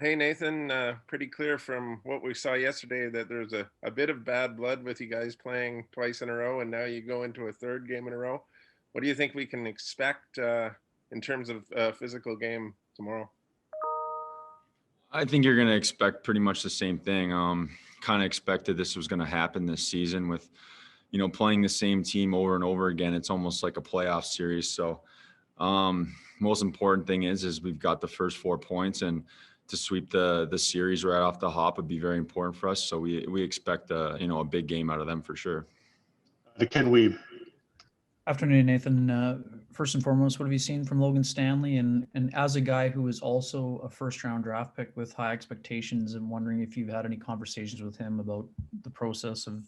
Hey Nathan, pretty clear from what we saw yesterday that there's a bit of bad blood with you guys playing twice in a row, and now you go into a third game in a row. What do you think we can expect in terms of physical game tomorrow? I think you're going to expect pretty much the same thing. Kind of expected this was going to happen this season with, playing the same team over and over again. It's almost like a playoff series. So, most important thing is we've got the first 4 points, and to sweep the series right off the hop would be very important for us. So we expect a big game out of them for sure. Ken Weeb. Afternoon, Nathan. First and foremost, what have you seen from Logan Stanley? And as a guy who is also a first-round draft pick with high expectations, I'm wondering if you've had any conversations with him about the process of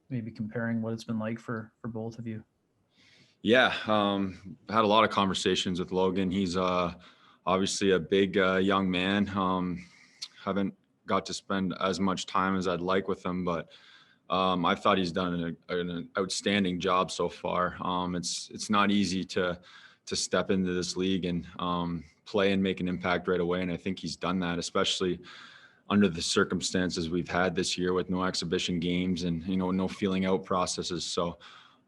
maybe comparing what it's been like for both of you. Yeah, had a lot of conversations with Logan. He's obviously a big young man. Haven't got to spend as much time as I'd like with him, but I thought he's done an outstanding job so far. It's not easy to step into this league and play and make an impact right away, and I think he's done that, especially under the circumstances we've had this year with no exhibition games and no feeling out processes. So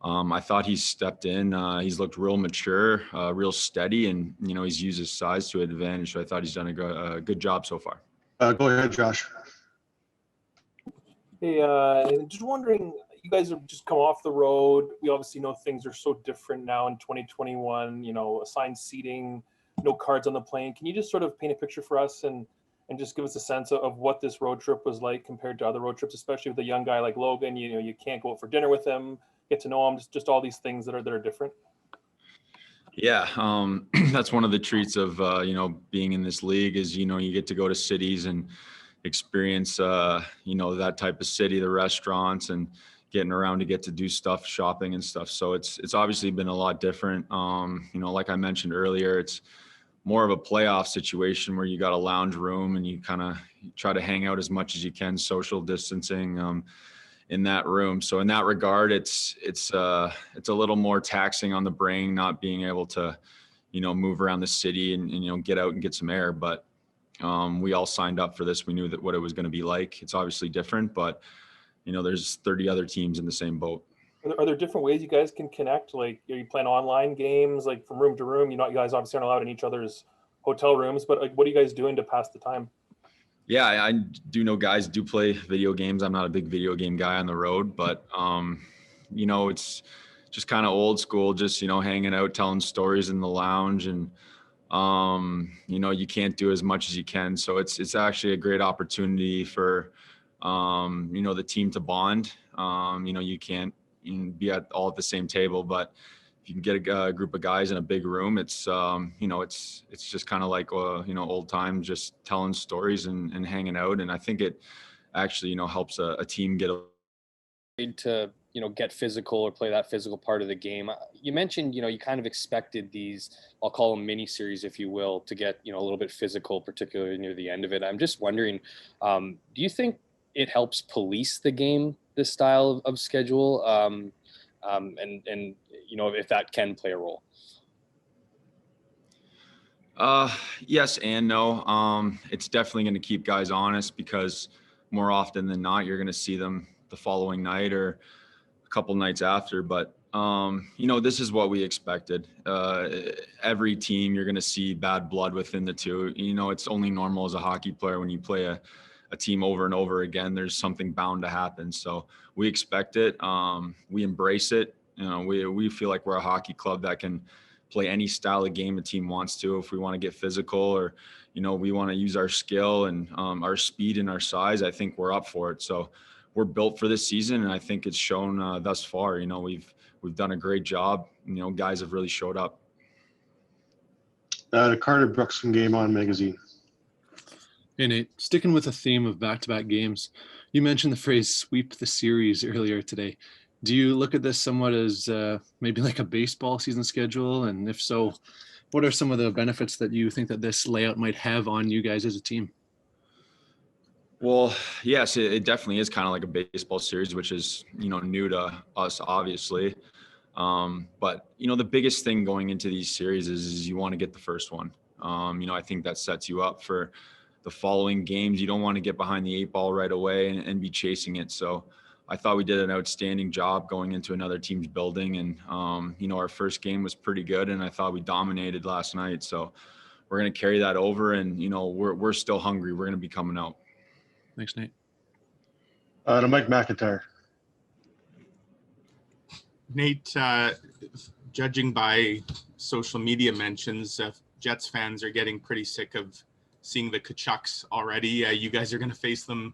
I thought he's stepped in. He's looked real mature, real steady, and he's used his size to advantage. So I thought he's done a good job so far. Go ahead, Josh. Hey, just wondering, you guys have just come off the road. We obviously know things are so different now in 2021, assigned seating, no cards on the plane. Can you just sort of paint a picture for us and just give us a sense of what this road trip was like compared to other road trips, especially with a young guy like Logan? You can't go out for dinner with him, get to know him, just all these things that are different. Yeah, that's one of the treats of being in this league is you get to go to cities and experience that type of city, the restaurants, and getting around to get to do stuff, shopping and stuff. So it's obviously been a lot different. Like I mentioned earlier, it's more of a playoff situation where you got a lounge room and you kind of try to hang out as much as you can, social distancing in that room. So in that regard, it's a little more taxing on the brain, not being able to move around the city and get out and get some air. But we all signed up for this. We knew that what it was going to be like. It's obviously different, but there's 30 other teams in the same boat. Are there different ways you guys can connect? Like, are you playing online games, like from room to room? You guys obviously aren't allowed in each other's hotel rooms, but like, what are you guys doing to pass the time? Yeah, I do know guys do play video games. I'm not a big video game guy on the road, but it's just kind of old school, just hanging out, telling stories in the lounge, and you can't do as much as you can. So it's actually a great opportunity for the team to bond. You can't be all at the same table, but if you can get a group of guys in a big room, it's just kind of like old times, just telling stories and hanging out. And I think it actually helps a team get to get physical or play that physical part of the game. You mentioned you kind of expected these, I'll call them mini series, if you will, to get a little bit physical, particularly near the end of it. I'm just wondering, do you think it helps police the game, this style of schedule, and if that can play a role? Yes and no. It's definitely going to keep guys honest, because more often than not, you're going to see them the following night or a couple nights after. But this is what we expected. Every team, you're going to see bad blood within the two. It's only normal as a hockey player when you play a team over and over again. There's something bound to happen. So we expect it. We embrace it. We feel like we're a hockey club that can play any style of game a team wants to. If we want to get physical, or we want to use our skill and our speed and our size, I think we're up for it. So we're built for this season, and I think it's shown thus far. We've done a great job. Guys have really showed up. Carter Brooks from Game On Magazine. Hey, Nate, sticking with the theme of back-to-back games, you mentioned the phrase sweep the series earlier today. Do you look at this somewhat as maybe like a baseball season schedule? And if so, what are some of the benefits that you think that this layout might have on you guys as a team? Well, yes, it definitely is kind of like a baseball series, which is, new to us, obviously. But, the biggest thing going into these series is you want to get the first one. I think that sets you up for the following games. You don't want to get behind the 8 ball right away and be chasing it. So I thought we did an outstanding job going into another team's building. And, our first game was pretty good, and I thought we dominated last night. So we're going to carry that over, and, we're still hungry. We're going to be coming out. Thanks, Nate. To Mike McIntyre. Nate, judging by social media mentions, Jets fans are getting pretty sick of seeing the Kachucks already. You guys are going to face them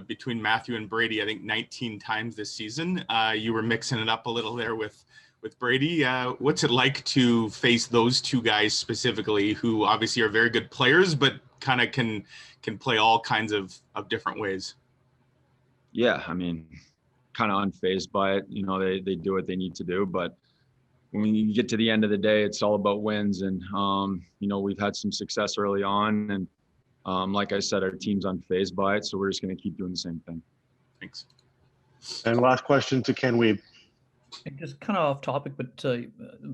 between Matthew and Brady, I think 19 times this season. You were mixing it up a little there with Brady. What's it like to face those two guys specifically, who obviously are very good players, but kind of can play all kinds of different ways? Yeah, I mean, kind of unfazed by it. They do what they need to do, but when you get to the end of the day, it's all about wins. And, we've had some success early on, and like I said, our team's unfazed by it. So we're just going to keep doing the same thing. Thanks. And last question to Ken Weeb. Just kind of off topic, but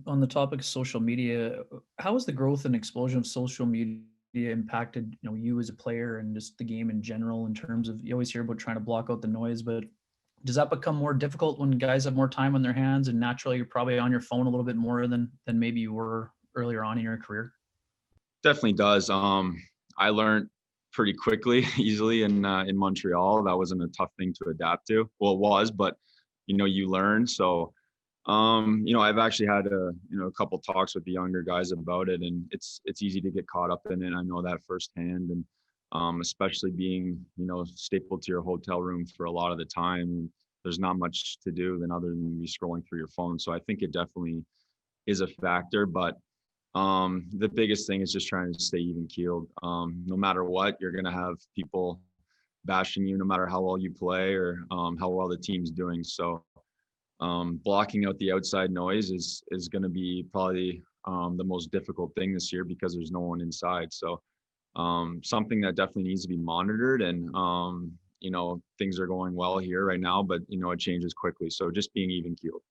on the topic of social media, how has the growth and explosion of social media impacted, you as a player and just the game in general, in terms of, you always hear about trying to block out the noise, but does that become more difficult when guys have more time on their hands, and naturally you're probably on your phone a little bit more than maybe you were earlier on in your career? Definitely does. I learned pretty quickly, easily in Montreal. That wasn't a tough thing to adapt to. Well, it was, but you learn. So, I've actually had a couple talks with the younger guys about it, and it's easy to get caught up in it. I know that firsthand, and especially being, stapled to your hotel room for a lot of the time. There's not much to do other than be scrolling through your phone. So I think it definitely is a factor, but the biggest thing is just trying to stay even keeled. No matter what, you're going to have people bashing you, no matter how well you play or how well the team's doing. So blocking out the outside noise is going to be probably the most difficult thing this year, because there's no one inside. So something that definitely needs to be monitored, and things are going well here right now, but it changes quickly. So just being even keeled.